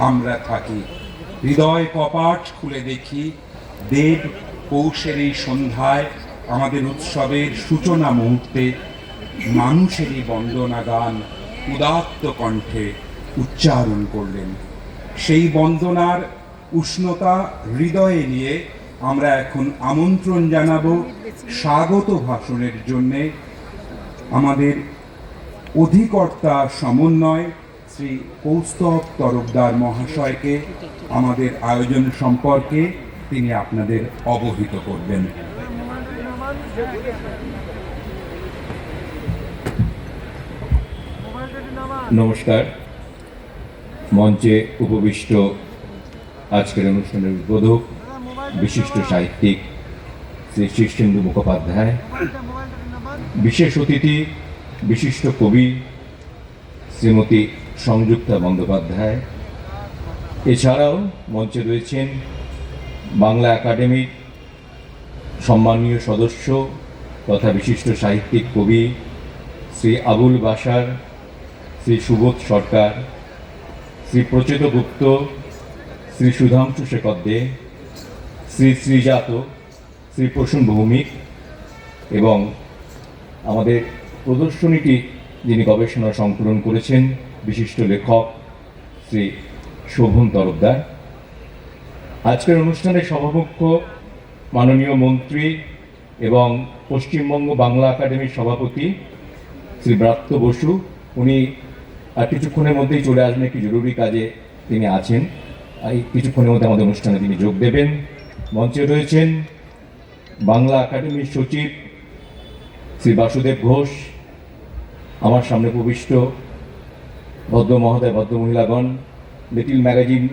আমরা থাকি। হৃদয় কপাট খুলে দেখি দেব পৌষের এই সন্ধ্যায় আমাদের উৎসবের সূচনা মুহূর্তে মানুষেরই বন্দনা গান উদাত্ত কণ্ঠে উচ্চারণ করলেন। সেই বন্দনার উষ্ণতা হৃদয়ে নিয়ে আমরা এখন আমন্ত্রণ জানাবো স্বাগত ভাষণের জন্যে আমাদের অধিকর্তা সমন্বয় শ্রী কৌস্তব তরফদার মহাশয়কে। আমাদের আয়োজন সম্পর্কে তিনি আপনাদের অবহিত করবেন। নমস্কার। মঞ্চে উপবিষ্ট আজকের অনুষ্ঠানের উদ্বোধক বিশিষ্ট সাহিত্যিক শ্রী শীর্ষেন্দু মুখোপাধ্যায়, বিশেষ অতিথি বিশিষ্ট কবি শ্রীমতী সংযুক্তা বন্দ্যোপাধ্যায়, এছাড়াও মঞ্চে রয়েছেন বাংলা একাডেমির সম্মানীয় সদস্য তথা বিশিষ্ট সাহিত্যিক কবি শ্রী আবুল বাশার, শ্রী সুবোধ সরকার, শ্রী প্রচেত গুপ্ত, শ্রী সুধাংশু শেখর দে, শ্রী শ্রীজাত, শ্রী প্রসূন ভৌমিক এবং আমাদের প্রদর্শনীটি যিনি গবেষণা সংকলন করেছেন বিশিষ্ট লেখক শ্রী শোভন তরফদার। আজকের অনুষ্ঠানের সভামুখ্য মাননীয় মন্ত্রী এবং পশ্চিমবঙ্গ বাংলা একাডেমির সভাপতি শ্রী ব্রাত্য বসু। উনি আর কিছুক্ষণের মধ্যেই চলে আসবেন, একটি জরুরি কাজে তিনি আছেন। এই কিছুক্ষণের মধ্যে আমাদের অনুষ্ঠানে তিনি যোগ দেবেন। মঞ্চে রয়েছেন বাংলা একাডেমির সচিব শ্রী বাসুদেব ঘোষ, আমার সামনে উপবিষ্ট ভদ্র মহোদয়, ভদ্র মহিলাগণ, লিটিল ম্যাগাজিন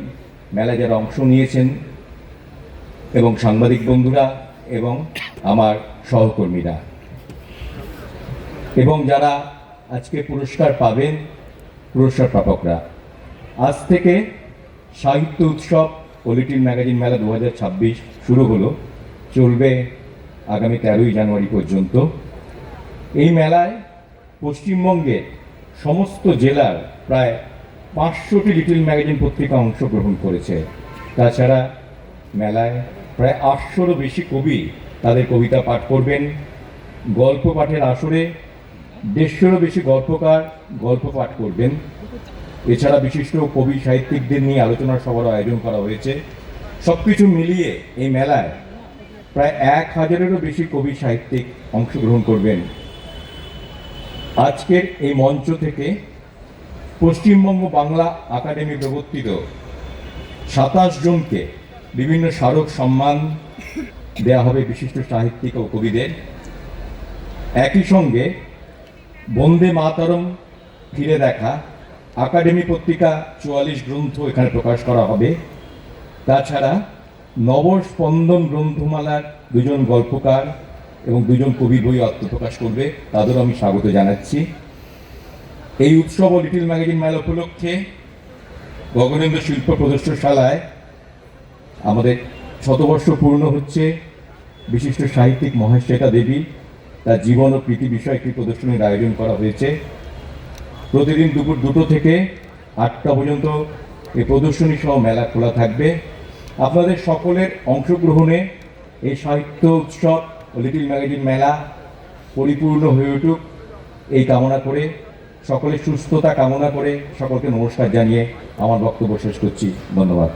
মেলায় যারা অংশ নিয়েছেন এবং সাংবাদিক বন্ধুরা এবং আমার সহকর্মীরা এবং যারা আজকে পুরস্কার পাবেন, পুরস্কার প্রাপকরা। আজ থেকে সাহিত্য উৎসব ও লিটিল ম্যাগাজিন মেলা 2026 শুরু হলো, চলবে আগামী 13ই জানুয়ারি পর্যন্ত। এই মেলায় পশ্চিমবঙ্গের সমস্ত জেলার প্রায় 500টি লিটিল ম্যাগাজিন পত্রিকা অংশগ্রহণ করেছে। তাছাড়া মেলায় প্রায় 800রও বেশি কবি তাদের কবিতা পাঠ করবেন। গল্প পাঠের আসরে 150রও বেশি গল্পকার গল্প পাঠ করবেন। এছাড়া বিশিষ্ট কবি সাহিত্যিকদের নিয়ে আলোচনা সভার আয়োজন করা হয়েছে। সব কিছু মিলিয়ে এই মেলায় প্রায় 1000-এরও বেশি কবি সাহিত্যিক অংশগ্রহণ করবেন। আজকের এই মঞ্চ থেকে পশ্চিমবঙ্গ বাংলা একাডেমি প্রবর্তিত 27 জনকে বিভিন্ন স্মারক সম্মান দেওয়া হবে বিশিষ্ট সাহিত্যিক ও কবিদের। একই সঙ্গে বন্দে মাতরম ফিরে দেখা একাডেমি পত্রিকা 44 গ্রন্থ এখানে প্রকাশ করা হবে। তাছাড়া নবস্পন্দন গ্রন্থমালার 2 জন গল্পকার এবং 2 জন কবি বই আত্মপ্রকাশ করবে, তাদেরও আমি স্বাগত জানাচ্ছি। এই উৎসব ও লিটিল ম্যাগাজিন মেলা উপলক্ষে গগনেন্দ্র শিল্প প্রদর্শনশালায় আমাদের 100বর্ষ পূর্ণ হচ্ছে। বিশিষ্ট সাহিত্যিক মহেশ্বেতা দেবী তার জীবন ও প্রীতি বিষয়ে একটি প্রদর্শনীর আয়োজন করা হয়েছে। প্রতিদিন দুপুর 2টো থেকে 8টা পর্যন্ত এই প্রদর্শনী সহ মেলা খোলা থাকবে। আপনাদের সকলের অংশগ্রহণে এই সাহিত্য উৎসব ও লিটিল ম্যাগাজিন মেলা পরিপূর্ণ হয়ে উঠুক এই কামনা করে, সকলের সুস্থতা কামনা করে সকলকে নমস্কার জানিয়ে আমার বক্তব্য শেষ করছি। ধন্যবাদ।